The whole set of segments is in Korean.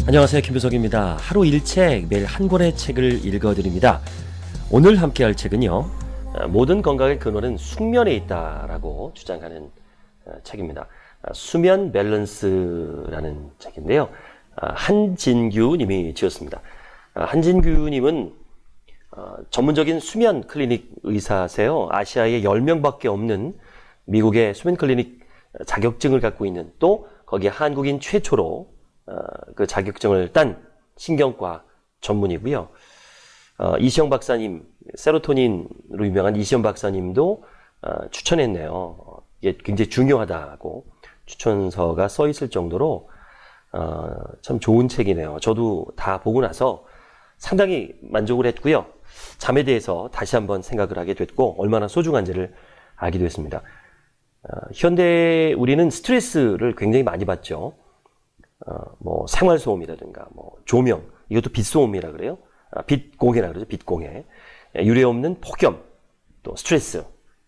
안녕하세요, 김부석입니다. 하루 1책, 매일 한 권의 책을 읽어드립니다. 오늘 함께 할 책은요, 모든 건강의 근원은 숙면에 있다라고 주장하는 책입니다. 수면 밸런스라는 책인데요. 한진규 님이 지었습니다. 한진규 님은 전문적인 수면 클리닉 의사세요. 아시아에 10명밖에 없는 미국의 수면 클리닉 자격증을 갖고 있는, 또 거기에 한국인 최초로 그 자격증을 딴 신경과 전문이고요. 이시영 박사님, 세로토닌으로 유명한 이시영 박사님도 추천했네요. 이게 굉장히 중요하다고 추천서가 써 있을 정도로 참 좋은 책이네요. 저도 다 보고 나서 상당히 만족을 했고요. 잠에 대해서 다시 한번 생각을 하게 됐고, 얼마나 소중한지를 알게 됐습니다. 현대 우리는 스트레스를 굉장히 많이 받죠. 생활소음이라든가, 조명, 이것도 빛소음이라 그래요. 빛공해라 그러죠. 빛공해. 유례없는 폭염, 또 스트레스,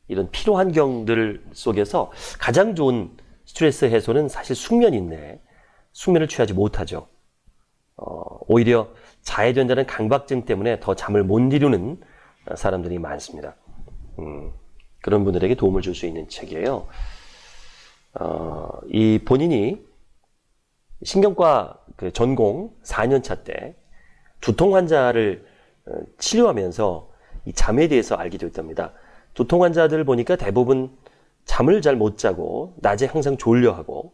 이런 피로 환경들 속에서 가장 좋은 스트레스 해소는 사실 숙면인데, 숙면을 취하지 못하죠. 오히려 자야 된다는 강박증 때문에 더 잠을 못 이루는 사람들이 많습니다. 그런 분들에게 도움을 줄 수 있는 책이에요. 이 본인이 신경과 그 전공 4년차 때 두통 환자를 치료하면서 이 잠에 대해서 알게 됐답니다. 두통 환자들 보니까 대부분 잠을 잘 못 자고 낮에 항상 졸려하고,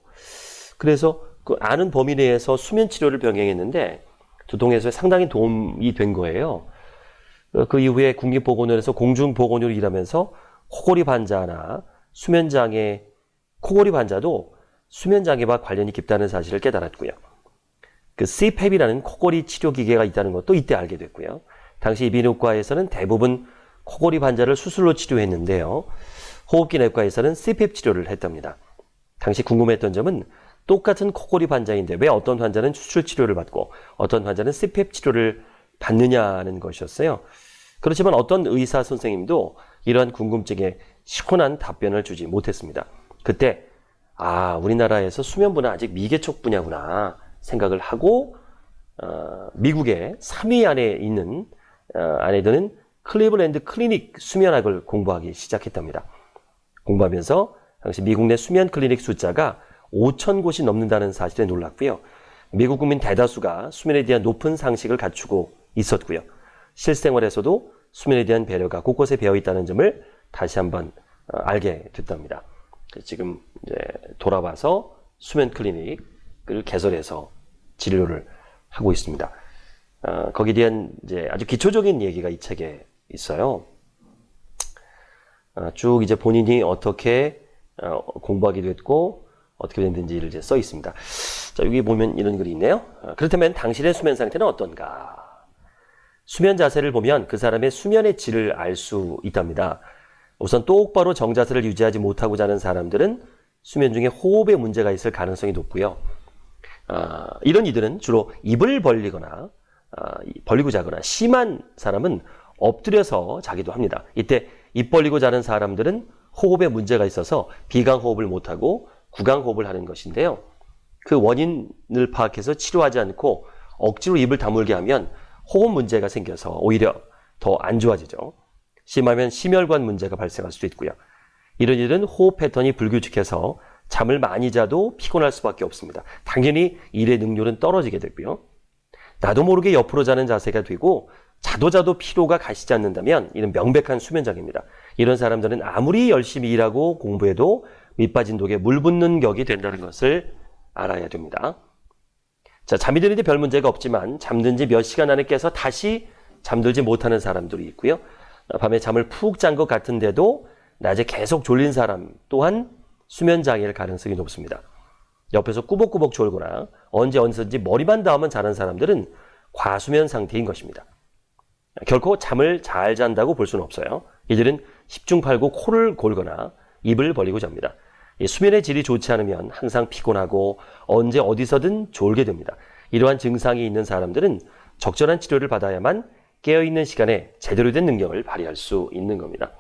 그래서 그 아는 범위 내에서 수면 치료를 병행했는데 두통 해소에 상당히 도움이 된 거예요. 그 이후에 국립보건원에서 공중보건으로 일하면서 코골입 환자나 수면장애, 코골입 환자도 수면장애와 관련이 깊다는 사실을 깨달았고요. 그 CPAP이라는 코골이 치료 기계가 있다는 것도 이때 알게 됐고요. 당시 이비인후과에서는 대부분 코골이 환자를 수술로 치료했는데요. 호흡기 내과에서는 CPAP 치료를 했답니다. 당시 궁금했던 점은 똑같은 코골이 환자인데 왜 어떤 환자는 수술 치료를 받고 어떤 환자는 CPAP 치료를 받느냐는 것이었어요. 그렇지만 어떤 의사 선생님도 이러한 궁금증에 시원한 답변을 주지 못했습니다. 그때 우리나라에서 수면부는 아직 미개척 분야구나 생각을 하고 미국의 3위 안에 있는 안에 드는 클리블랜드 클리닉 수면학을 공부하기 시작했답니다. 공부하면서 당시 미국 내 수면 클리닉 숫자가 5,000곳이 넘는다는 사실에 놀랐고요. 미국 국민 대다수가 수면에 대한 높은 상식을 갖추고 있었고요. 실생활에서도 수면에 대한 배려가 곳곳에 배어 있다는 점을 다시 한번 알게 됐답니다. 지금 이제 돌아와서 수면 클리닉을 개설해서 진료를 하고 있습니다. 거기에 대한 이제 아주 기초적인 얘기가 이 책에 있어요. 쭉 이제 본인이 어떻게 공부하게 됐고 어떻게 됐는지를 이제 써 있습니다. 자, 여기 보면 이런 글이 있네요. 그렇다면 당신의 수면 상태는 어떤가? 수면 자세를 보면 그 사람의 수면의 질을 알 수 있답니다. 우선 똑바로 정자세를 유지하지 못하고 자는 사람들은 수면 중에 호흡에 문제가 있을 가능성이 높고요. 이런 이들은 주로 입을 벌리고 자거나, 심한 사람은 엎드려서 자기도 합니다. 이때 입 벌리고 자는 사람들은 호흡에 문제가 있어서 비강호흡을 못하고 구강호흡을 하는 것인데요. 그 원인을 파악해서 치료하지 않고 억지로 입을 다물게 하면 호흡 문제가 생겨서 오히려 더 안 좋아지죠. 심하면 심혈관 문제가 발생할 수도 있고요. 이런 일은 호흡 패턴이 불규칙해서 잠을 많이 자도 피곤할 수밖에 없습니다. 당연히 일의 능률은 떨어지게 되고요. 나도 모르게 옆으로 자는 자세가 되고 자도 피로가 가시지 않는다면 이는 명백한 수면장애입니다. 이런 사람들은 아무리 열심히 일하고 공부해도 밑빠진 독에 물 붓는 격이 된다는 것을 알아야 됩니다. 자, 잠이 드는데 별 문제가 없지만 잠든 지 몇 시간 안에 깨서 다시 잠들지 못하는 사람들이 있고요. 밤에 잠을 푹 잔 것 같은데도 낮에 계속 졸린 사람 또한 수면장애일 가능성이 높습니다. 옆에서 꾸벅꾸벅 졸거나 언제든지 머리만 닿으면 자는 사람들은 과수면 상태인 것입니다. 결코 잠을 잘 잔다고 볼 수는 없어요. 이들은 10중 8구 코를 골거나 입을 벌리고 잡니다. 수면의 질이 좋지 않으면 항상 피곤하고 언제 어디서든 졸게 됩니다. 이러한 증상이 있는 사람들은 적절한 치료를 받아야만 깨어있는 시간에 제대로 된 능력을 발휘할 수 있는 겁니다.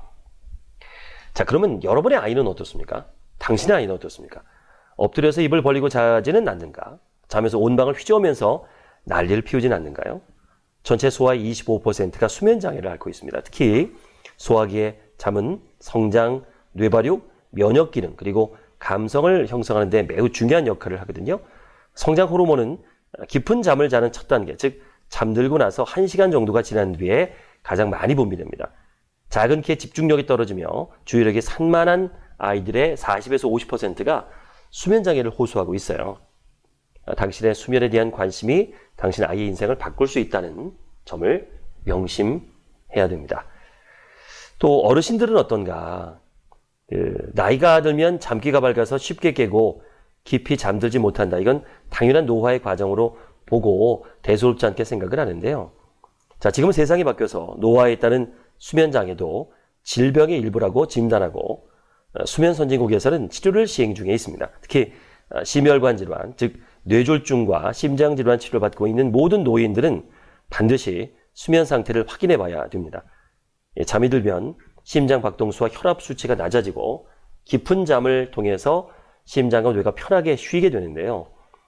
자, 그러면 여러분의 아이는 어떻습니까? 당신의 아이는 어떻습니까? 엎드려서 입을 벌리고 자지는 않는가? 자면서 온 방을 휘저으면서 난리를 피우진 않는가요? 전체 소아의 25%가 수면장애를 앓고 있습니다. 특히 소아기의 잠은 성장, 뇌발육, 면역기능, 그리고 감성을 형성하는 데 매우 중요한 역할을 하거든요. 성장 호르몬은 깊은 잠을 자는 첫 단계, 즉 잠들고 나서 1시간 정도가 지난 뒤에 가장 많이 분비됩니다. 작은 키에 집중력이 떨어지며 주의력이 산만한 아이들의 40에서 50%가 수면장애를 호소하고 있어요. 당신의 수면에 대한 관심이 당신 아이의 인생을 바꿀 수 있다는 점을 명심해야 됩니다. 또 어르신들은 어떤가? 나이가 들면 잠기가 밝아서 쉽게 깨고 깊이 잠들지 못한다. 이건 당연한 노화의 과정으로 보고 대수롭지 않게 생각을 하는데요. 자, 지금 세상이 바뀌어서 노화에 따른 수면장애도 질병의 일부라고 진단하고 수면 선진국에서는 치료를 시행 중에 있습니다. 특히 심혈관 질환, 즉 뇌졸중과 심장질환 치료를 받고 있는 모든 노인들은 반드시 수면 상태를 확인해 봐야 됩니다. 잠이 들면 심장 박동수와 혈압 수치가 낮아지고 깊은 잠을 통해서 심장과 뇌가 편하게 쉬게 되는데요.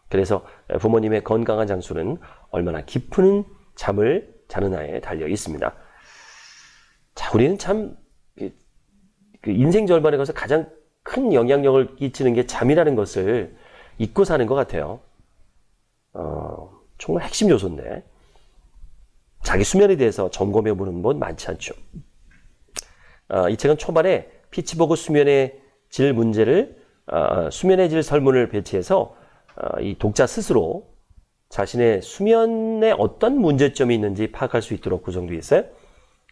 그래서 부모님의 건강한 장수는 얼마나 깊은 잠을 자느냐에 달려 있습니다. 자, 우리는 참 인생 절반에 걸쳐서 가장 큰 영향력을 끼치는 게 잠이라는 것을 잊고 사는 것 같아요. 정말 핵심 요소인데 자기 수면에 대해서 점검해 보는 분 많지 않죠. 이 책은 초반에 피츠버그 수면의 질 문제를 수면의 질 설문을 배치해서 이 독자 스스로 자신의 수면에 어떤 문제점이 있는지 파악할 수 있도록 구성되어 있어요.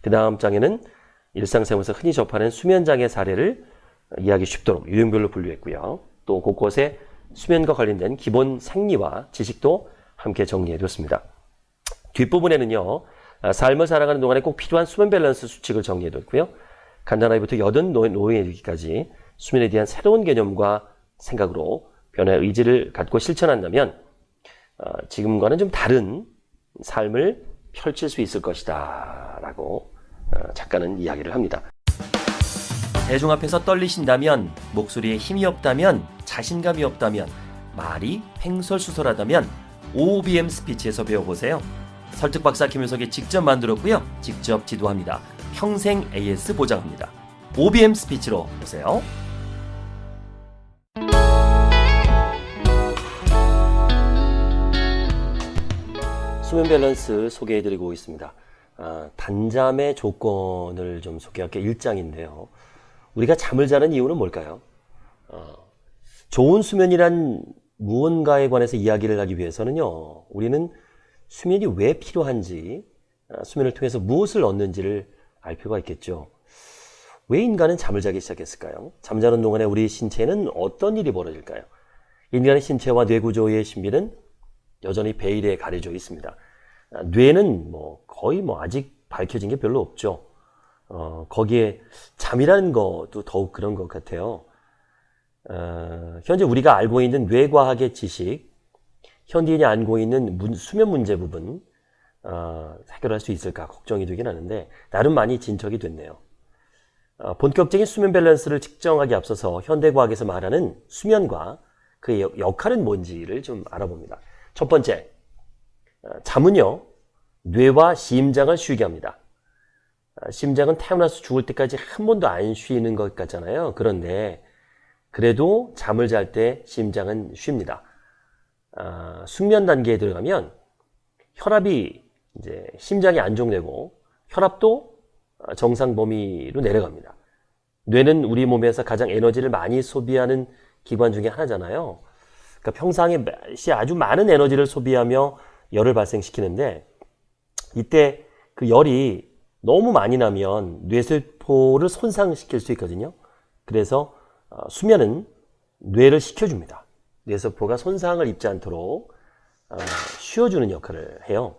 그 다음 장에는 일상생활에서 흔히 접하는 수면장애 사례를 이해하기 쉽도록 유형별로 분류했고요. 또 곳곳에 수면과 관련된 기본 생리와 지식도 함께 정리해뒀습니다. 뒷부분에는요, 삶을 살아가는 동안에 꼭 필요한 수면 밸런스 수칙을 정리해뒀고요. 간단하게부터 여든 노인에 이르기까지 수면에 대한 새로운 개념과 생각으로 변화의 의지를 갖고 실천한다면 지금과는 좀 다른 삶을 펼칠 수 있을 것이다 라고 작가는 이야기를 합니다. 대중 앞에서 떨리신다면, 목소리에 힘이 없다면, 자신감이 없다면, 말이 횡설수설하다면 OBM 스피치에서 배워보세요. 설득박사 김윤석이 직접 만들었고요. 직접 지도합니다. 평생 AS 보장합니다. OBM 스피치로 오세요. 수면 밸런스 소개해드리고 있습니다. 단잠의 조건을 좀 소개할게요. 1장인데요. 우리가 잠을 자는 이유는 뭘까요? 좋은 수면이란 무언가에 관해서 이야기를 하기 위해서는요, 우리는 수면이 왜 필요한지, 수면을 통해서 무엇을 얻는지를 알 필요가 있겠죠. 왜 인간은 잠을 자기 시작했을까요? 잠자는 동안에 우리 신체에는 어떤 일이 벌어질까요? 인간의 신체와 뇌 구조의 신비는 여전히 베일에 가려져 있습니다. 뇌는 거의 아직 밝혀진 게 별로 없죠. 거기에 잠이라는 것도 더욱 그런 것 같아요. 현재 우리가 알고 있는 뇌과학의 지식, 현대인이 알고 있는 수면 문제 부분 해결할 수 있을까 걱정이 되긴 하는데 나름 많이 진척이 됐네요. 본격적인 수면 밸런스를 측정하기 앞서서 현대과학에서 말하는 수면과 그의 역할은 뭔지를 좀 알아봅니다. 첫 번째, 잠은요, 뇌와 심장을 쉬게 합니다. 심장은 태어나서 죽을 때까지 한 번도 안 쉬는 것 같잖아요. 그런데 그래도 잠을 잘 때 심장은 쉽니다. 숙면 단계에 들어가면 혈압이 이제 심장이 안정되고 혈압도 정상 범위로 내려갑니다. 뇌는 우리 몸에서 가장 에너지를 많이 소비하는 기관 중에 하나잖아요. 그러니까 평상시에 아주 많은 에너지를 소비하며 열을 발생시키는데 이때 그 열이 너무 많이 나면 뇌세포를 손상시킬 수 있거든요. 그래서 수면은 뇌를 식혀줍니다. 뇌세포가 손상을 입지 않도록 쉬어주는 역할을 해요.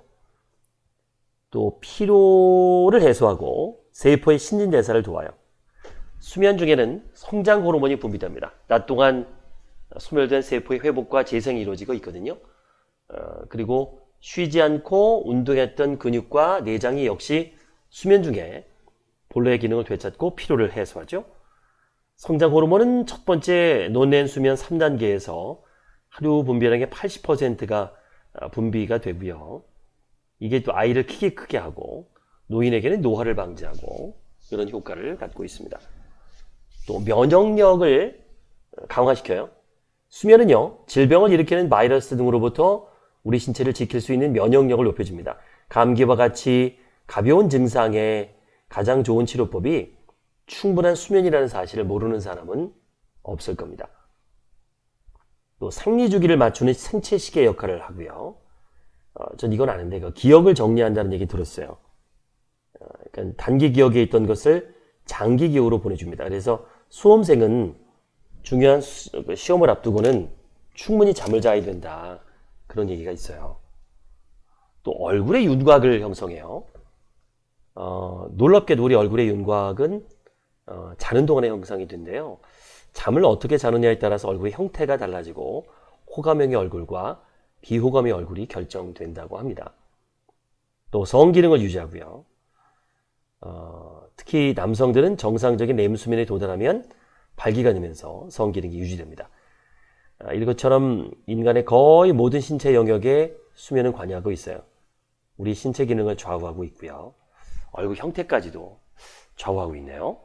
또 피로를 해소하고 세포의 신진대사를 도와요. 수면 중에는 성장 호르몬이 분비됩니다. 낮 동안 소멸된 세포의 회복과 재생이 이루어지고 있거든요. 그리고 쉬지 않고 운동했던 근육과 내장이 역시 수면 중에 본래의 기능을 되찾고 피로를 해소하죠. 성장 호르몬은 첫 번째 논낸 수면 3단계에서 하루 분비량의 80%가 분비가 되고요. 이게 또 아이를 크게 하고 노인에게는 노화를 방지하고 이런 효과를 갖고 있습니다. 또 면역력을 강화시켜요. 수면은요, 질병을 일으키는 바이러스 등으로부터 우리 신체를 지킬 수 있는 면역력을 높여줍니다. 감기와 같이 가벼운 증상에 가장 좋은 치료법이 충분한 수면이라는 사실을 모르는 사람은 없을 겁니다. 또 생리주기를 맞추는 생체 시계 역할을 하고요. 전 이건 아는데 기억을 정리한다는 얘기 들었어요. 그러니까 단기 기억에 있던 것을 장기 기억으로 보내줍니다. 그래서 수험생은 중요한 시험을 앞두고는 충분히 잠을 자야 된다. 그런 얘기가 있어요. 또 얼굴의 윤곽을 형성해요. 놀랍게도 우리 얼굴의 윤곽은 자는 동안에 형성이 된대요. 잠을 어떻게 자느냐에 따라서 얼굴의 형태가 달라지고 호감형의 얼굴과 비호감의 얼굴이 결정된다고 합니다. 또 성기능을 유지하고요. 특히 남성들은 정상적인 렘 수면에 도달하면 발기가 되면서 성기능이 유지됩니다. 이것처럼 인간의 거의 모든 신체 영역에 수면은 관여하고 있어요. 우리 신체 기능을 좌우하고 있고요. 얼굴 형태까지도 좌우하고 있네요.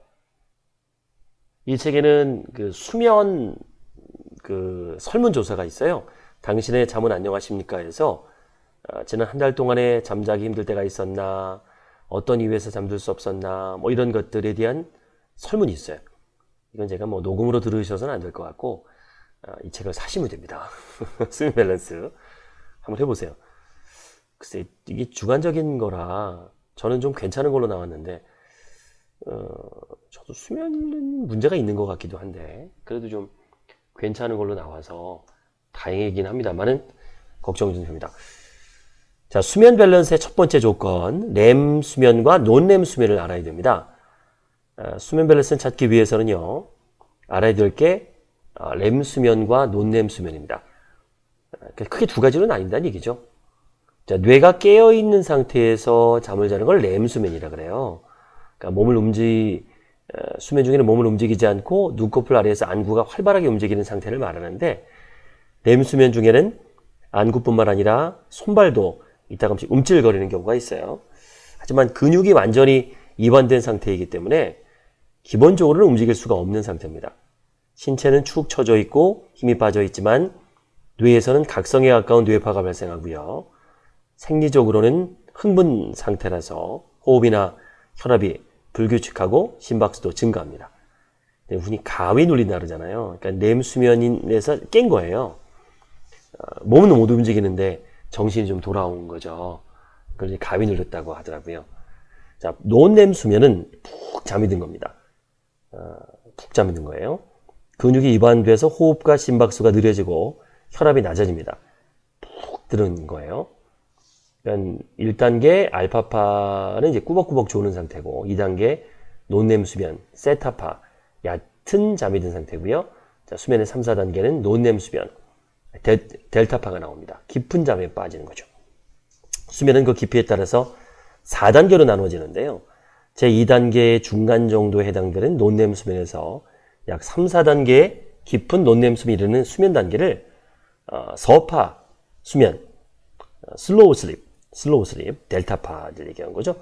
이 책에는 수면 설문조사가 있어요. 당신의 잠은 안녕하십니까? 해서 지난 한 달 동안에 잠자기 힘들 때가 있었나, 어떤 이유에서 잠들 수 없었나, 이런 것들에 대한 설문이 있어요. 이건 제가 녹음으로 들으셔서는 안 될 것 같고, 이 책을 사시면 됩니다. 수면 밸런스. 한번 해보세요. 글쎄, 이게 주관적인 거라 저는 좀 괜찮은 걸로 나왔는데, 저도 수면은 문제가 있는 것 같기도 한데, 그래도 좀 괜찮은 걸로 나와서 다행이긴 합니다만은 걱정이 좀 됩니다. 자, 수면 밸런스의 첫 번째 조건, 렘 수면과 논렘 수면을 알아야 됩니다. 수면 밸런스를 찾기 위해서는요, 알아야 될 게 렘 수면과 논렘 수면입니다. 크게 두 가지로 나뉜다는 얘기죠. 자, 뇌가 깨어있는 상태에서 잠을 자는 걸 렘 수면이라 그래요. 그러니까 수면 중에는 몸을 움직이지 않고 눈꺼풀 아래에서 안구가 활발하게 움직이는 상태를 말하는데, 렘 수면 중에는 안구뿐만 아니라 손발도 이따금씩 움찔거리는 경우가 있어요. 하지만 근육이 완전히 이완된 상태이기 때문에 기본적으로는 움직일 수가 없는 상태입니다. 신체는 축 처져 있고 힘이 빠져 있지만 뇌에서는 각성에 가까운 뇌파가 발생하고요. 생리적으로는 흥분 상태라서 호흡이나 혈압이 불규칙하고 심박수도 증가합니다. 흔히 가위 눌린다 그러잖아요. 그러니까 렘 수면에서 깬 거예요. 몸은 못 움직이는데 정신이 좀 돌아온 거죠. 그걸 가위 눌렸다고 하더라고요. 자, 논렘 수면은 푹 잠이 든 겁니다. 푹 잠이 든 거예요. 근육이 이완돼서 호흡과 심박수가 느려지고 혈압이 낮아집니다. 푹 들은 거예요. 그러니까 1단계 알파파는 이제 꾸벅꾸벅 조는 상태고, 2단계 논렘 수면, 세타파, 얕은 잠이 든 상태고요. 자, 수면의 3, 4단계는 논렘 수면, 델타파가 나옵니다. 깊은 잠에 빠지는 거죠. 수면은 그 깊이에 따라서 4단계로 나눠지는데요. 제2단계의 중간 정도에 해당되는 논렘 수면에서 약 3, 4단계의 깊은 논렘 수면에 이르는 수면 단계를 서파 수면, 슬로우 슬립, 델타파를 얘기한 거죠.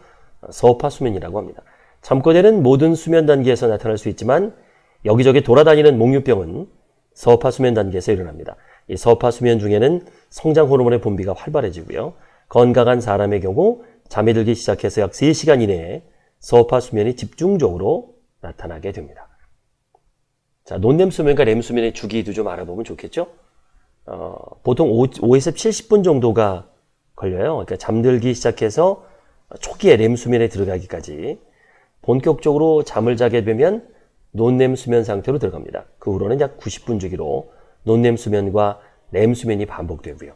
서파 수면이라고 합니다. 잠꼬대는 모든 수면 단계에서 나타날 수 있지만 여기저기 돌아다니는 몽유병은 서파 수면 단계에서 일어납니다. 이 서파 수면 중에는 성장 호르몬의 분비가 활발해지고요. 건강한 사람의 경우 잠이 들기 시작해서 약 3시간 이내에 서파 수면이 집중적으로 나타나게 됩니다. 자, 논렘 수면과 렘 수면의 주기도 좀 알아보면 좋겠죠? 보통 5에서 70분 정도가 걸려요. 그러니까 잠들기 시작해서 초기에 렘 수면에 들어가기까지 본격적으로 잠을 자게 되면 논렘 수면 상태로 들어갑니다. 그 후로는 약 90분 주기로 논렘 수면과 렘 수면이 반복되고요.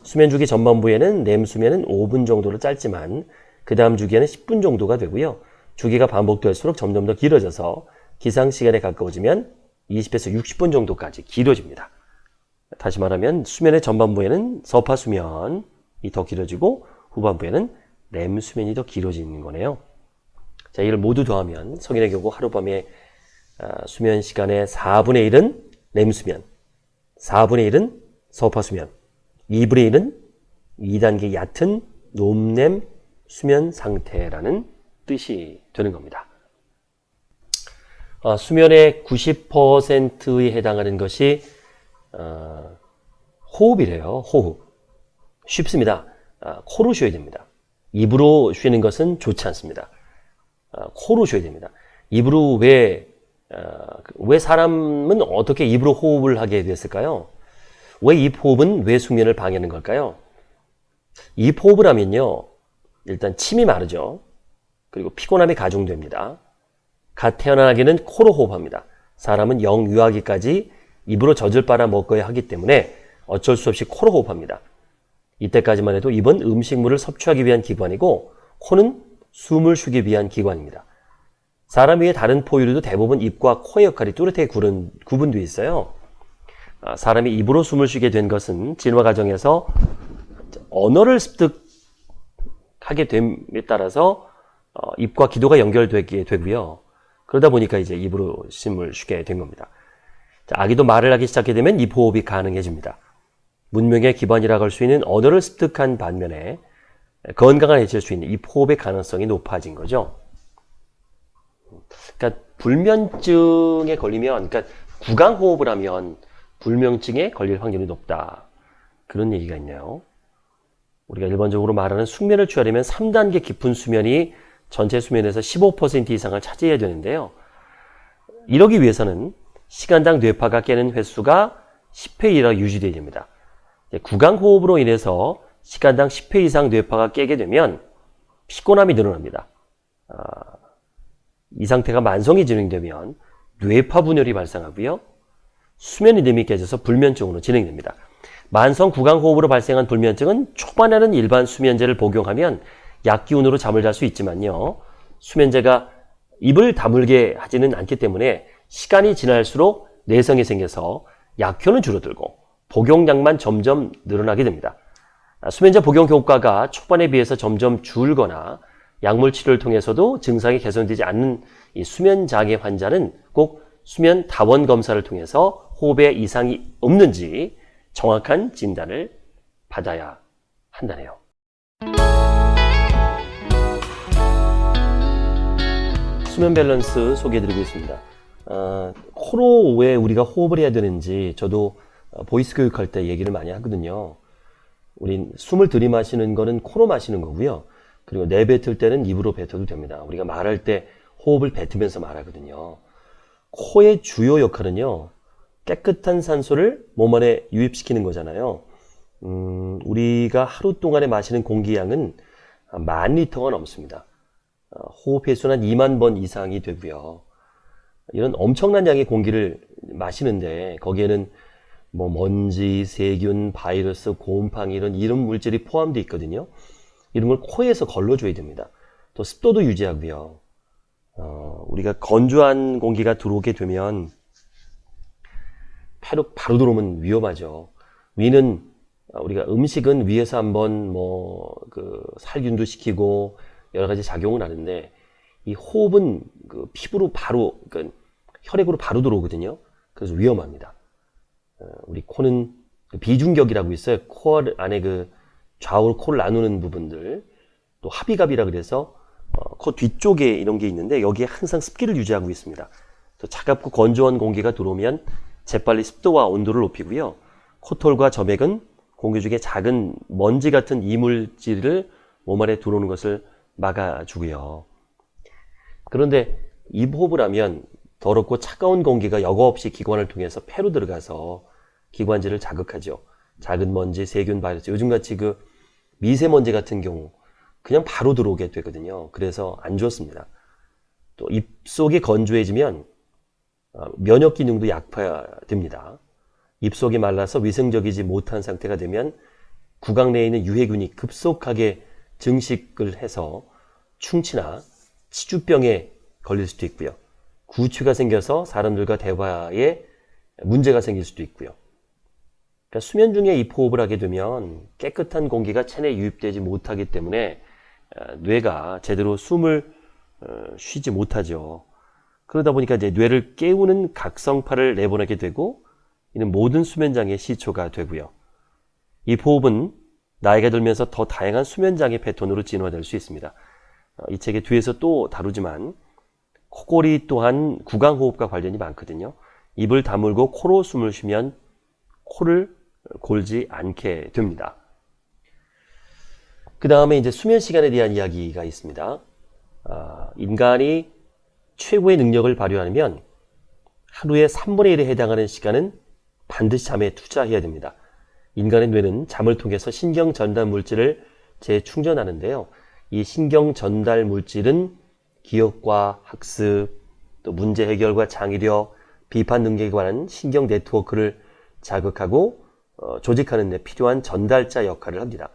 수면 주기 전반부에는 렘 수면은 5분 정도로 짧지만 그 다음 주기에는 10분 정도가 되고요. 주기가 반복될수록 점점 더 길어져서 기상시간에 가까워지면 20에서 60분 정도까지 길어집니다. 다시 말하면 수면의 전반부에는 서파 수면이 더 길어지고 후반부에는 렘 수면이 더 길어지는 거네요. 자, 이를 모두 더하면 성인의 경우 하룻밤의 수면 시간의 4분의 1은 렘 수면, 4분의 1은 서파 수면, 이브레인은 2단계 얕은 놈냄 수면 상태라는 뜻이 되는 겁니다. 수면의 90%에 해당하는 것이 호흡이래요. 호흡. 쉽습니다. 코로 쉬어야 됩니다. 입으로 쉬는 것은 좋지 않습니다. 코로 쉬어야 됩니다. 입으로 왜 사람은 어떻게 입으로 호흡을 하게 됐을까요? 왜 입호흡은 왜 숙면을 방해하는 걸까요? 입호흡을 하면요, 일단 침이 마르죠. 그리고 피곤함이 가중됩니다. 갓 태어난 아기는 코로 호흡합니다. 사람은 영유아기까지 입으로 젖을 빨아 먹어야 하기 때문에 어쩔 수 없이 코로 호흡합니다. 이때까지만 해도 입은 음식물을 섭취하기 위한 기관이고 코는 숨을 쉬기 위한 기관입니다. 사람 외에 다른 포유류도 대부분 입과 코의 역할이 뚜렷하게 구분되어 있어요. 사람이 입으로 숨을 쉬게 된 것은 진화 과정에서 언어를 습득하게 됨에 따라서 입과 기도가 연결되게 되고요. 그러다 보니까 이제 입으로 숨을 쉬게 된 겁니다. 아기도 말을 하기 시작하게 되면 입호흡이 가능해집니다. 문명의 기반이라고 할 수 있는 언어를 습득한 반면에 건강을 해칠 수 있는 입호흡의 가능성이 높아진 거죠. 그러니까 불면증에 걸리면, 그러니까 구강호흡을 하면 불면증에 걸릴 확률이 높다. 그런 얘기가 있네요. 우리가 일반적으로 말하는 숙면을 취하려면 3단계 깊은 수면이 전체 수면에서 15% 이상을 차지해야 되는데요. 이러기 위해서는 시간당 뇌파가 깨는 횟수가 10회 이하 유지되어야 됩니다. 구강호흡으로 인해서 시간당 10회 이상 뇌파가 깨게 되면 피곤함이 늘어납니다. 이 상태가 만성이 진행되면 뇌파 분열이 발생하고요. 수면 리듬이 깨져서 불면증으로 진행됩니다. 만성 구강호흡으로 발생한 불면증은 초반에는 일반 수면제를 복용하면 약기운으로 잠을 잘 수 있지만요. 수면제가 입을 다물게 하지는 않기 때문에 시간이 지날수록 내성이 생겨서 약효는 줄어들고 복용량만 점점 늘어나게 됩니다. 수면제 복용 효과가 초반에 비해서 점점 줄거나 약물 치료를 통해서도 증상이 개선되지 않는 이 수면장애 환자는 꼭 수면 다원 검사를 통해서 호흡에 이상이 없는지 정확한 진단을 받아야 한다네요. 수면 밸런스 소개해드리고 있습니다. 코로 왜 우리가 호흡을 해야 되는지 저도 보이스 교육할 때 얘기를 많이 하거든요. 우린 숨을 들이마시는 거는 코로 마시는 거고요. 그리고 내뱉을 때는 입으로 뱉어도 됩니다. 우리가 말할 때 호흡을 뱉으면서 말하거든요. 코의 주요 역할은요, 깨끗한 산소를 몸 안에 유입시키는 거잖아요. 우리가 하루 동안에 마시는 공기량은 10,000리터가 넘습니다. 호흡 횟수는 한 2만 번 이상이 되고요. 이런 엄청난 양의 공기를 마시는데 거기에는 뭐 먼지, 세균, 바이러스, 곰팡이 이런 이름 물질이 포함되어 있거든요. 이런 걸 코에서 걸러줘야 됩니다. 또 습도도 유지하고요. 우리가 건조한 공기가 들어오게 되면 폐로 바로 들어오면 위험하죠. 위는 우리가 음식은 위에서 한번 살균도 시키고 여러 가지 작용을 하는데 이 호흡은 피부로 바로 혈액으로 바로 들어오거든요. 그래서 위험합니다. 우리 코는 비중격이라고 있어요. 코 안에 좌우로 코를 나누는 부분들, 또 합의갑이라 그래서 코 뒤쪽에 이런 게 있는데 여기에 항상 습기를 유지하고 있습니다. 차갑고 건조한 공기가 들어오면 재빨리 습도와 온도를 높이고요. 코털과 점액은 공기 중에 작은 먼지 같은 이물질을 몸 안에 들어오는 것을 막아주고요. 그런데 입호흡을 하면 더럽고 차가운 공기가 여과 없이 기관을 통해서 폐로 들어가서 기관지를 자극하죠. 작은 먼지, 세균, 바이러스, 요즘같이 미세먼지 같은 경우 그냥 바로 들어오게 되거든요. 그래서 안 좋습니다. 또 입속이 건조해지면 면역 기능도 약화됩니다. 입속이 말라서 위생적이지 못한 상태가 되면 구강 내에 있는 유해균이 급속하게 증식을 해서 충치나 치주병에 걸릴 수도 있고요. 구취가 생겨서 사람들과 대화에 문제가 생길 수도 있고요. 그러니까 수면 중에 입호흡을 하게 되면 깨끗한 공기가 체내에 유입되지 못하기 때문에 뇌가 제대로 숨을 쉬지 못하죠. 그러다 보니까 이제 뇌를 깨우는 각성파를 내보내게 되고 이는 모든 수면장애의 시초가 되고요. 이 호흡은 나이가 들면서 더 다양한 수면장애 패턴으로 진화될 수 있습니다. 이 책의 뒤에서 또 다루지만 코골이 또한 구강호흡과 관련이 많거든요. 입을 다물고 코로 숨을 쉬면 코를 골지 않게 됩니다. 그 다음에 이제 수면 시간에 대한 이야기가 있습니다. 인간이 최고의 능력을 발휘하려면 하루의 3분의 1에 해당하는 시간은 반드시 잠에 투자해야 됩니다. 인간의 뇌는 잠을 통해서 신경 전달 물질을 재충전하는데요. 이 신경 전달 물질은 기억과 학습, 또 문제 해결과 창의력, 비판 능력에 관한 신경 네트워크를 자극하고 조직하는 데 필요한 전달자 역할을 합니다.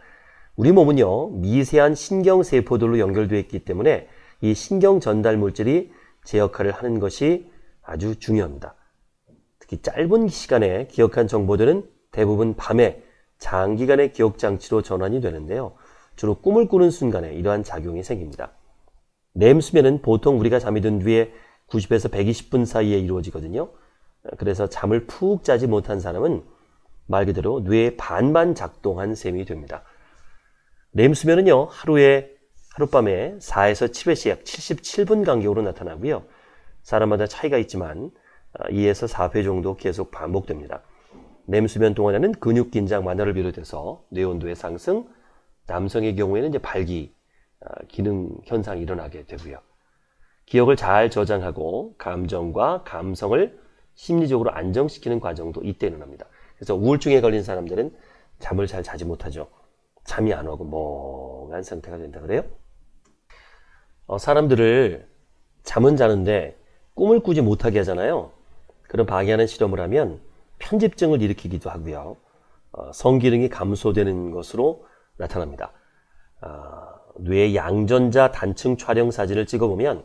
우리 몸은요, 미세한 신경세포들로 연결되어 있기 때문에 이 신경 전달 물질이 제 역할을 하는 것이 아주 중요합니다. 특히 짧은 시간에 기억한 정보들은 대부분 밤에 장기간의 기억장치로 전환이 되는데요. 주로 꿈을 꾸는 순간에 이러한 작용이 생깁니다. 렘 수면은 보통 우리가 잠이 든 뒤에 90에서 120분 사이에 이루어지거든요. 그래서 잠을 푹 자지 못한 사람은 말 그대로 뇌의 반만 작동한 셈이 됩니다. 렘 수면은요, 하룻밤에 4에서 7회씩 약 77분 간격으로 나타나고요. 사람마다 차이가 있지만 2에서 4회 정도 계속 반복됩니다. 렘 수면 동안에는 근육 긴장 완화를 비롯해서 뇌 온도의 상승, 남성의 경우에는 이제 발기 기능 현상이 일어나게 되고요. 기억을 잘 저장하고 감정과 감성을 심리적으로 안정시키는 과정도 이때 일어납니다. 그래서 우울증에 걸린 사람들은 잠을 잘 자지 못하죠. 잠이 안 오고 멍한 상태가 된다 그래요. 사람들을 잠은 자는데 꿈을 꾸지 못하게 하잖아요. 그런 방해하는 실험을 하면 편집증을 일으키기도 하고요. 성기능이 감소되는 것으로 나타납니다. 뇌의 양전자 단층 촬영 사진을 찍어보면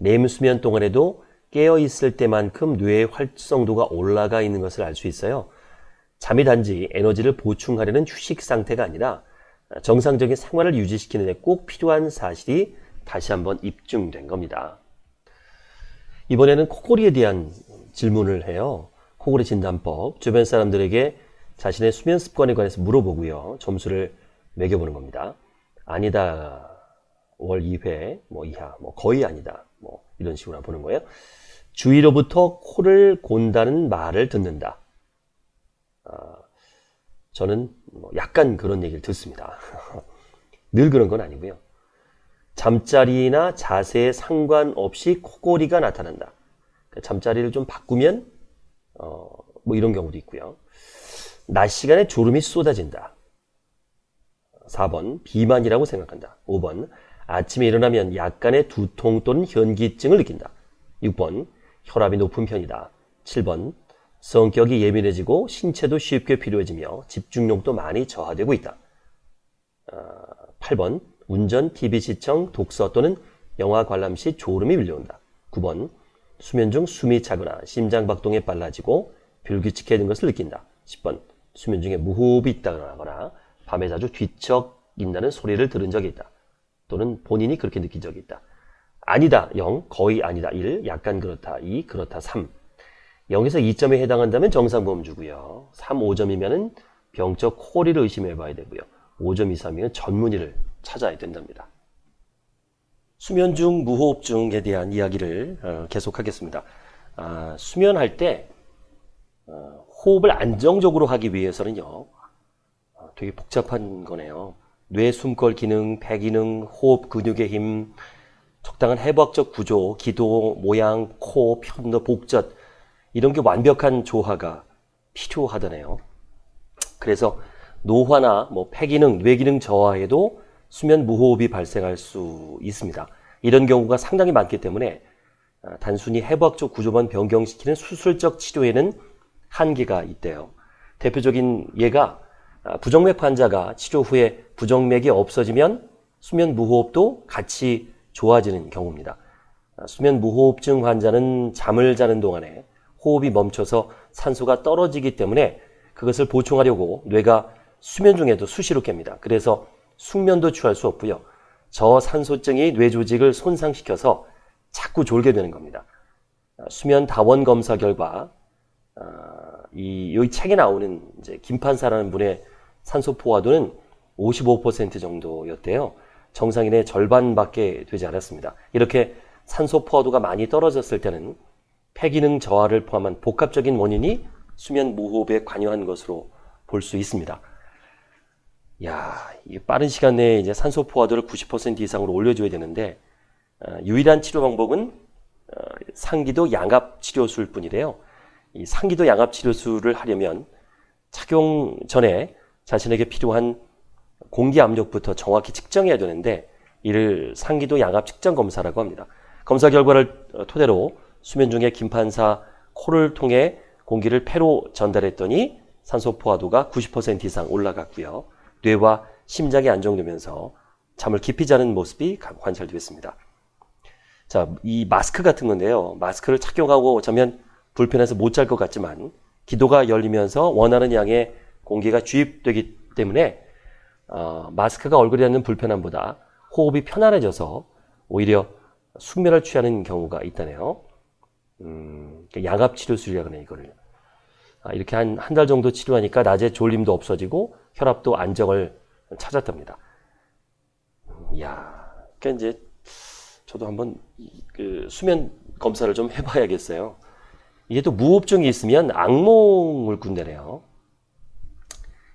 렘 수면 동안에도 깨어있을 때만큼 뇌의 활성도가 올라가 있는 것을 알 수 있어요. 잠이 단지 에너지를 보충하려는 휴식 상태가 아니라 정상적인 생활을 유지시키는 데 꼭 필요한 사실이 다시 한번 입증된 겁니다. 이번에는 코골이에 대한 질문을 해요. 코골이 진단법, 주변 사람들에게 자신의 수면 습관에 관해서 물어보고요. 점수를 매겨보는 겁니다. 아니다, 월 2회, 이하, 거의 아니다, 이런 식으로 보는 거예요. 주위로부터 코를 곤다는 말을 듣는다. 저는 약간 그런 얘기를 듣습니다. 늘 그런 건 아니고요. 잠자리나 자세에 상관없이 코골이가 나타난다. 잠자리를 좀 바꾸면 이런 경우도 있고요. 낮 시간에 졸음이 쏟아진다. 4번 비만이라고 생각한다. 5번 아침에 일어나면 약간의 두통 또는 현기증을 느낀다. 6번 혈압이 높은 편이다. 7번 성격이 예민해지고 신체도 쉽게 피로해지며 집중력도 많이 저하되고 있다. 8번 운전, TV 시청, 독서 또는 영화 관람 시 졸음이 밀려온다. 9번 수면 중 숨이 차거나 심장박동이 빨라지고 불규칙해진 것을 느낀다. 10번 수면 중에 무호흡이 있다거나 밤에 자주 뒤척인다는 소리를 들은 적이 있다. 또는 본인이 그렇게 느낀 적이 있다. 아니다 0, 거의 아니다 1, 약간 그렇다 2, 그렇다 3. 0에서 2점에 해당한다면 정상보험주고요. 3, 5점이면 병적 코골이를 의심해봐야 되고요. 5점 이상이면 전문의를 찾아야 된답니다. 수면 중 무호흡증에 대한 이야기를 계속하겠습니다. 수면할 때 호흡을 안정적으로 하기 위해서는요. 되게 복잡한 거네요. 뇌 숨결 기능, 폐 기능, 호흡 근육의 힘, 적당한 해부학적 구조, 기도, 모양, 코, 편도, 복젓 이런 게 완벽한 조화가 필요하다네요. 그래서 노화나 폐 기능, 뇌 기능 저하에도 수면 무호흡이 발생할 수 있습니다. 이런 경우가 상당히 많기 때문에 단순히 해부학적 구조만 변경시키는 수술적 치료에는 한계가 있대요. 대표적인 예가 부정맥 환자가 치료 후에 부정맥이 없어지면 수면 무호흡도 같이 좋아지는 경우입니다. 수면 무호흡증 환자는 잠을 자는 동안에 호흡이 멈춰서 산소가 떨어지기 때문에 그것을 보충하려고 뇌가 수면 중에도 수시로 깹니다. 그래서 숙면도 취할 수 없고요. 저산소증이 뇌 조직을 손상시켜서 자꾸 졸게 되는 겁니다. 수면 다원 검사 결과 이 책에 나오는 이제 김판사라는 분의 산소 포화도는 55% 정도였대요. 정상인의 절반밖에 되지 않았습니다. 이렇게 산소 포화도가 많이 떨어졌을 때는 폐기능 저하를 포함한 복합적인 원인이 수면 무호흡에 관여한 것으로 볼 수 있습니다. 야, 이 빠른 시간 내에 이제 산소 포화도를 90% 이상으로 올려줘야 되는데 유일한 치료 방법은 상기도 양압 치료술 뿐이래요. 이 상기도 양압 치료술을 하려면 착용 전에 자신에게 필요한 공기 압력부터 정확히 측정해야 되는데 이를 상기도 양압 측정 검사라고 합니다. 검사 결과를 토대로 수면 중에 김판사 코를 통해 공기를 폐로 전달했더니 산소 포화도가 90% 이상 올라갔고요. 뇌와 심장이 안정되면서 잠을 깊이 자는 모습이 관찰되었습니다. 자, 이 마스크 같은 건데요. 마스크를 착용하고 자면 불편해서 못 잘 것 같지만 기도가 열리면서 원하는 양의 공기가 주입되기 때문에 마스크가 얼굴에 닿는 불편함보다 호흡이 편안해져서 오히려 숙면을 취하는 경우가 있다네요. 양압 치료술이라고 하네, 이거를. 이렇게 한 달 정도 치료하니까 낮에 졸림도 없어지고 혈압도 안정을 찾았답니다. 이야, 그러니까 이제 저도 한번 그 수면 검사를 좀 해봐야겠어요. 이게 또 무호흡증이 있으면 악몽을 꾼다네요.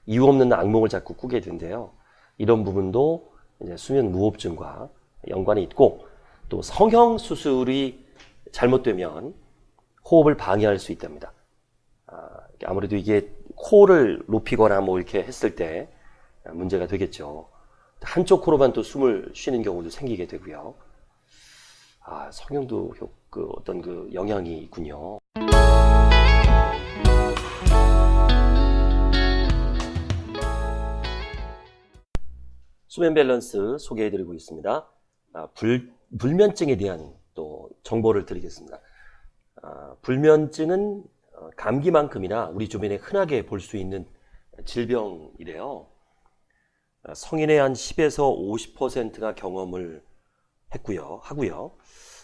이유 없는 악몽을 자꾸 꾸게 된대요. 이런 부분도 이제 수면 무호흡증과 연관이 있고 또 성형 수술이 잘못되면 호흡을 방해할 수 있답니다. 아무래도 이게 코를 높이거나 뭐 이렇게 했을 때 문제가 되겠죠. 한쪽 코로만 또 숨을 쉬는 경우도 생기게 되고요. 성형도 어떤 그 영향이 있군요. 수면 밸런스 소개해드리고 있습니다. 불면증에 대한 또 정보를 드리겠습니다. 불면증은 감기만큼이나 우리 주변에 흔하게 볼 수 있는 질병이래요. 성인의 한 10에서 50%가 경험을 하고요.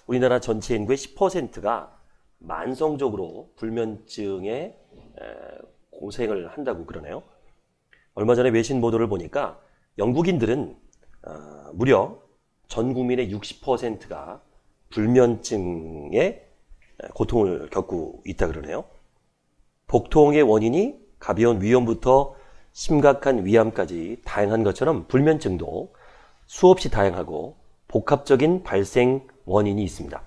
우리나라 전체 인구의 10%가 만성적으로 불면증에 고생을 한다고 그러네요. 얼마 전에 외신 보도를 보니까 영국인들은 무려 전 국민의 60%가 불면증에 고통을 겪고 있다 그러네요. 복통의 원인이 가벼운 위염부터 심각한 위암까지 다양한 것처럼 불면증도 수없이 다양하고 복합적인 발생 원인이 있습니다.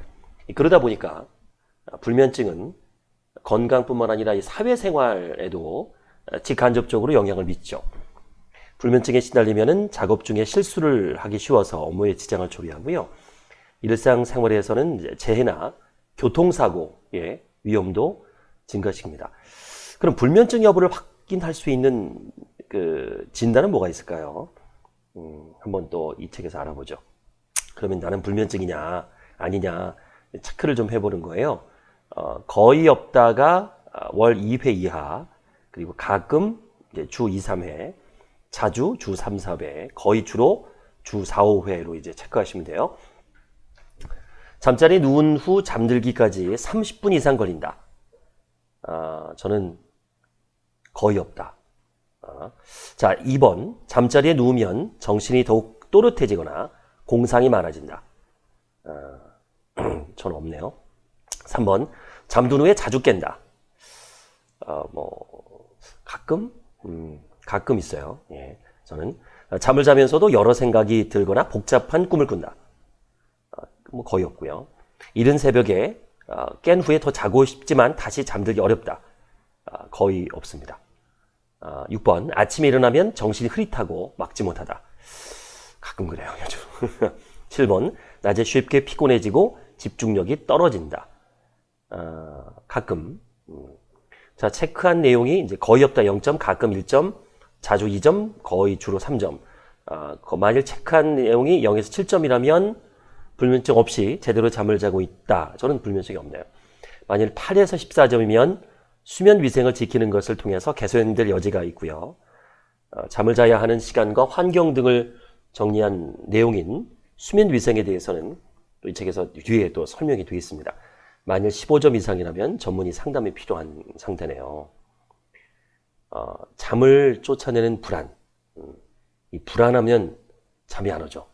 그러다 보니까 불면증은 건강뿐만 아니라 이 사회생활에도 직간접적으로 영향을 미치죠. 불면증에 시달리면 작업 중에 실수를 하기 쉬워서 업무에 지장을 초래하고요. 일상생활에서는 재해나 교통사고의 위험도 증가시킵니다. 그럼 불면증 여부를 확인할 수 있는 그 진단은 뭐가 있을까요? 한번 또 이 책에서 알아보죠. 그러면 나는 불면증이냐 아니냐 체크를 좀 해보는 거예요. 거의 없다가 월 2회 이하, 그리고 가끔 이제 주 2, 3회, 자주 주 3, 4회, 거의 주로 주 4, 5회로 이제 체크하시면 돼요. 잠자리에 누운 후 잠들기까지 30분 이상 걸린다. 저는 거의 없다. 자, 2번. 잠자리에 누우면 정신이 더욱 또렷해지거나 공상이 많아진다. 저는 없네요. 3번. 잠든 후에 자주 깬다. 가끔 있어요. 예, 저는 잠을 자면서도 여러 생각이 들거나 복잡한 꿈을 꾼다. 거의 없고요. 이른 새벽에 깬 후에 더 자고 싶지만 다시 잠들기 어렵다. 거의 없습니다. 6번. 아침에 일어나면 정신이 흐릿하고 막지 못하다. 가끔 그래요, 요즘. 7번. 낮에 쉽게 피곤해지고 집중력이 떨어진다. 가끔. 자, 체크한 내용이 이제 거의 없다 0점, 가끔 1점, 자주 2점, 거의 주로 3점. 만일 체크한 내용이 0에서 7점이라면 불면증 없이 제대로 잠을 자고 있다. 저는 불면증이 없네요. 만일 8에서 14점이면 수면 위생을 지키는 것을 통해서 개선될 여지가 있고요. 잠을 자야 하는 시간과 환경 등을 정리한 내용인 수면 위생에 대해서는 또 이 책에서 뒤에 또 설명이 되어 있습니다. 만일 15점 이상이라면 전문의 상담이 필요한 상태네요. 잠을 쫓아내는 불안. 이 불안하면 잠이 안 오죠.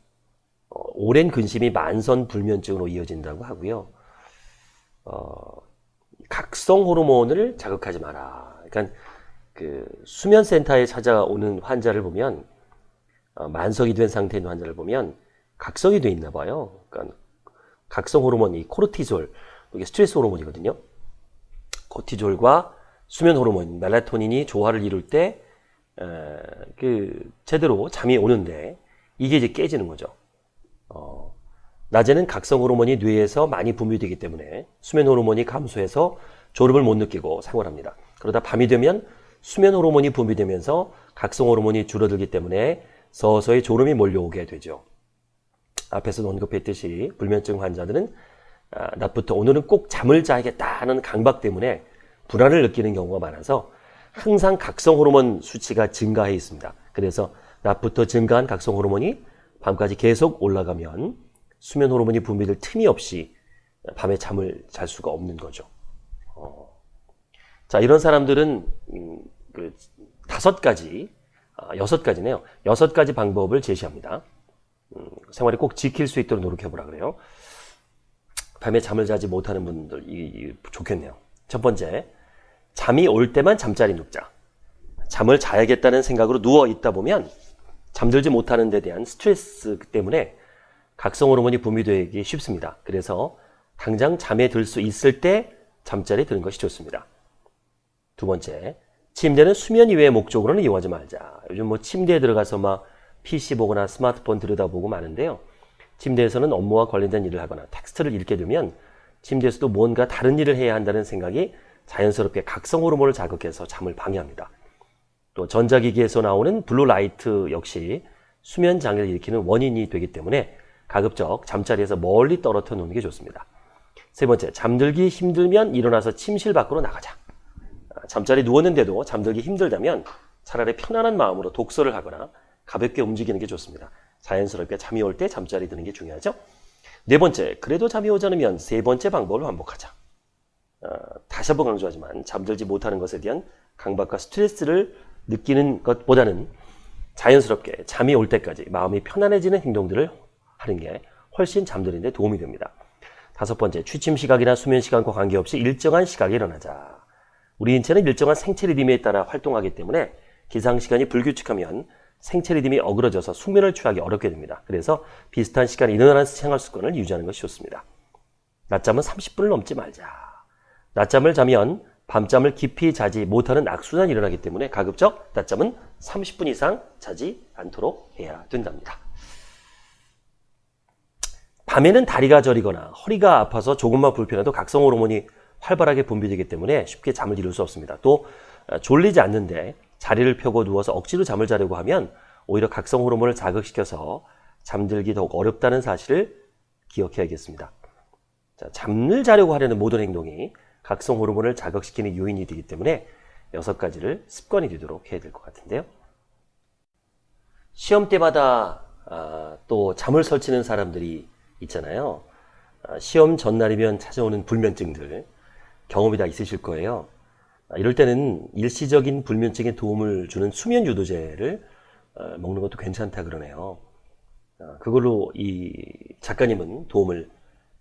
오랜 근심이 만선불면증으로 이어진다고 하고요. 각성 호르몬을 자극하지 마라. 그러니까 그 수면센터에 찾아오는 환자를 보면 만성이 된 상태인 환자를 보면 각성이 돼 있나 봐요. 그러니까 각성 호르몬이 코르티졸, 이게 스트레스 호르몬이거든요. 코르티졸과 수면 호르몬 멜라토닌이 조화를 이룰 때 제대로 잠이 오는데 이게 이제 깨지는 거죠. 낮에는 각성 호르몬이 뇌에서 많이 분비되기 때문에 수면 호르몬이 감소해서 졸음을 못 느끼고 생활합니다. 그러다 밤이 되면 수면 호르몬이 분비되면서 각성 호르몬이 줄어들기 때문에 서서히 졸음이 몰려오게 되죠. 앞에서 언급했듯이 불면증 환자들은 낮부터 오늘은 꼭 잠을 자야겠다 하는 강박 때문에 불안을 느끼는 경우가 많아서 항상 각성 호르몬 수치가 증가해 있습니다. 그래서 낮부터 증가한 각성 호르몬이 밤까지 계속 올라가면 수면 호르몬이 분비될 틈이 없이 밤에 잠을 잘 수가 없는 거죠. 자, 이런 사람들은 5가지, 6가지네요. 6가지 방법을 제시합니다. 생활에 꼭 지킬 수 있도록 노력해보라 그래요. 밤에 잠을 자지 못하는 분들, 좋겠네요. 첫 번째, 잠이 올 때만 잠자리 눕자. 잠을 자야겠다는 생각으로 누워 있다 보면 잠들지 못하는 데 대한 스트레스 때문에 각성 호르몬이 분비되기 쉽습니다. 그래서 당장 잠에 들 수 있을 때 잠자리에 드는 것이 좋습니다. 두 번째, 침대는 수면 이외의 목적으로는 이용하지 말자. 요즘 침대에 들어가서 막 PC 보거나 스마트폰 들여다보고 많은데요. 침대에서는 업무와 관련된 일을 하거나 텍스트를 읽게 되면 침대에서도 뭔가 다른 일을 해야 한다는 생각이 자연스럽게 각성 호르몬을 자극해서 잠을 방해합니다. 또 전자기기에서 나오는 블루라이트 역시 수면 장애를 일으키는 원인이 되기 때문에 가급적 잠자리에서 멀리 떨어뜨려 놓는 게 좋습니다. 세 번째, 잠들기 힘들면 일어나서 침실 밖으로 나가자. 잠자리 누웠는데도 잠들기 힘들다면 차라리 편안한 마음으로 독서를 하거나 가볍게 움직이는 게 좋습니다. 자연스럽게 잠이 올 때 잠자리 드는 게 중요하죠. 네 번째, 그래도 잠이 오지 않으면 세 번째 방법을 반복하자. 다시 한번 강조하지만 잠들지 못하는 것에 대한 강박과 스트레스를 느끼는 것보다는 자연스럽게 잠이 올 때까지 마음이 편안해지는 행동들을 하는 게 훨씬 잠드는 데 도움이 됩니다. 다섯 번째, 취침 시각이나 수면 시간과 관계없이 일정한 시각에 일어나자. 우리 인체는 일정한 생체 리듬에 따라 활동하기 때문에 기상 시간이 불규칙하면 생체 리듬이 어그러져서 숙면을 취하기 어렵게 됩니다. 그래서 비슷한 시간에 일어나는 생활 습관을 유지하는 것이 좋습니다. 낮잠은 30분을 넘지 말자. 낮잠을 자면 밤잠을 깊이 자지 못하는 악순환이 일어나기 때문에 가급적 낮잠은 30분 이상 자지 않도록 해야 된답니다. 밤에는 다리가 저리거나 허리가 아파서 조금만 불편해도 각성 호르몬이 활발하게 분비되기 때문에 쉽게 잠을 이룰 수 없습니다. 또 졸리지 않는데 자리를 펴고 누워서 억지로 잠을 자려고 하면 오히려 각성 호르몬을 자극시켜서 잠들기 더욱 어렵다는 사실을 기억해야겠습니다. 자, 잠을 자려고 하려는 모든 행동이 각성 호르몬을 자극시키는 요인이 되기 때문에 6가지를 습관이 되도록 해야 될 것 같은데요. 시험 때마다 또 잠을 설치는 사람들이 있잖아요. 시험 전날이면 찾아오는 불면증들 경험이 다 있으실 거예요. 이럴 때는 일시적인 불면증에 도움을 주는 수면 유도제를 먹는 것도 괜찮다 그러네요. 그걸로 이 작가님은 도움을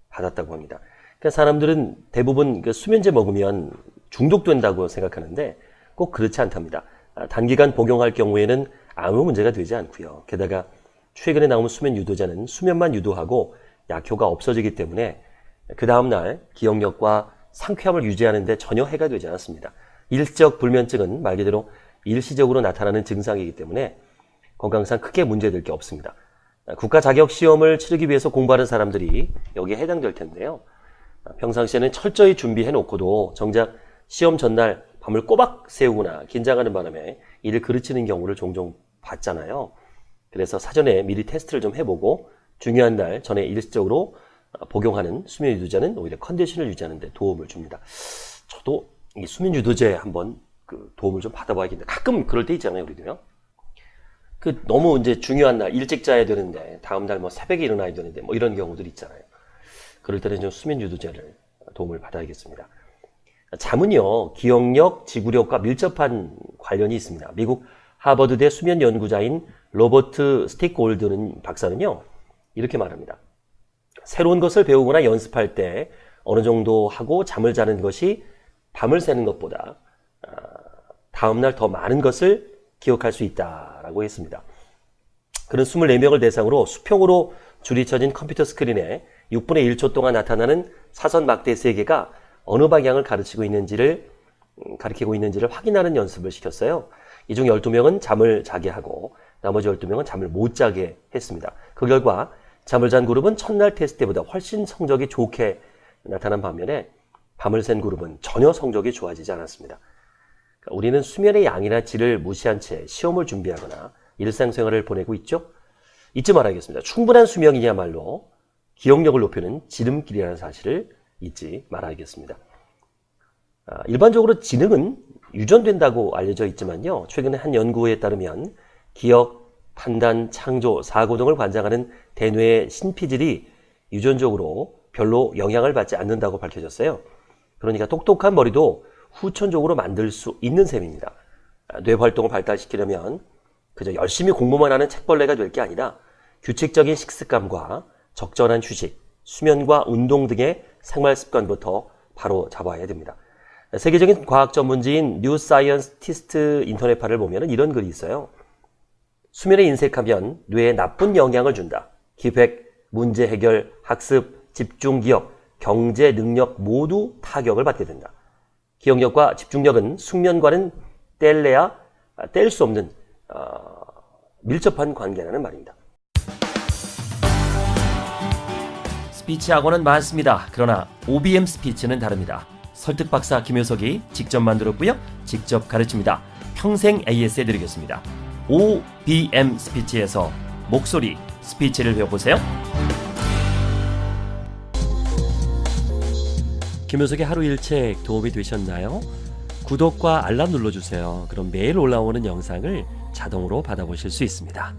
받았다고 합니다. 그러니까 사람들은 대부분 수면제 먹으면 중독된다고 생각하는데 꼭 그렇지 않답니다. 단기간 복용할 경우에는 아무 문제가 되지 않고요. 게다가 최근에 나온 수면 유도제는 수면만 유도하고 약효가 없어지기 때문에 그 다음날 기억력과 상쾌함을 유지하는 데 전혀 해가 되지 않습니다. 일적 불면증은 말 그대로 일시적으로 나타나는 증상이기 때문에 건강상 크게 문제될 게 없습니다. 국가 자격 시험을 치르기 위해서 공부하는 사람들이 여기에 해당될 텐데요. 평상시에는 철저히 준비해 놓고도 정작 시험 전날 밤을 꼬박 새우거나 긴장하는 바람에 이를 그르치는 경우를 종종 봤잖아요. 그래서 사전에 미리 테스트를 좀 해보고 중요한 날 전에 일시적으로 복용하는 수면 유도제는 오히려 컨디션을 유지하는 데 도움을 줍니다. 저도 이 수면 유도제 한번 도움을 좀 받아봐야겠는데 가끔 그럴 때 있잖아요, 우리도요. 너무 이제 중요한 날 일찍 자야 되는데 다음 날 새벽에 일어나야 되는데 이런 경우들 있잖아요. 그럴 때는 좀 수면 유도제를 도움을 받아야겠습니다. 잠은요, 기억력, 지구력과 밀접한 관련이 있습니다. 미국 하버드대 수면 연구자인 로버트 스틱골드는 박사는요, 이렇게 말합니다. 새로운 것을 배우거나 연습할 때 어느 정도 하고 잠을 자는 것이 밤을 새는 것보다 다음날 더 많은 것을 기억할 수 있다라고 했습니다. 그는 24명을 대상으로 수평으로 줄이 쳐진 컴퓨터 스크린에 6분의 1초 동안 나타나는 사선 막대 3개가 어느 방향을 가리키고 있는지를 확인하는 연습을 시켰어요. 이 중 12명은 잠을 자게 하고 나머지 12명은 잠을 못 자게 했습니다. 그 결과 잠을 잔 그룹은 첫날 테스트 때보다 훨씬 성적이 좋게 나타난 반면에 밤을 샌 그룹은 전혀 성적이 좋아지지 않았습니다. 우리는 수면의 양이나 질을 무시한 채 시험을 준비하거나 일상생활을 보내고 있죠. 잊지 말아야겠습니다. 충분한 수면이야말로 기억력을 높이는 지름길이라는 사실을 잊지 말아야겠습니다. 일반적으로 지능은 유전된다고 알려져 있지만요. 최근에 한 연구에 따르면 기억, 판단, 창조, 사고 등을 관장하는 대뇌의 신피질이 유전적으로 별로 영향을 받지 않는다고 밝혀졌어요. 그러니까 똑똑한 머리도 후천적으로 만들 수 있는 셈입니다. 뇌 활동을 발달시키려면 그저 열심히 공부만 하는 책벌레가 될 게 아니라 규칙적인 식습관과 적절한 휴식, 수면과 운동 등의 생활 습관부터 바로 잡아야 됩니다. 세계적인 과학 전문지인 뉴사이언티스트 인터넷파를 보면 이런 글이 있어요. 수면에 인색하면 뇌에 나쁜 영향을 준다. 기획, 문제 해결, 학습, 집중 기억, 경제 능력 모두 타격을 받게 된다. 기억력과 집중력은 숙면과는 뗄 수 없는 밀접한 관계라는 말입니다. 스피치 학원은 많습니다. 그러나 OBM 스피치는 다릅니다. 설득 박사 김효석이 직접 만들었고요. 직접 가르칩니다. 평생 AS 해드리겠습니다. OBM 스피치에서 목소리 스피치를 배워보세요. 김효석의 하루 일책 도움이 되셨나요? 구독과 알람 눌러주세요. 그럼 매일 올라오는 영상을 자동으로 받아보실 수 있습니다.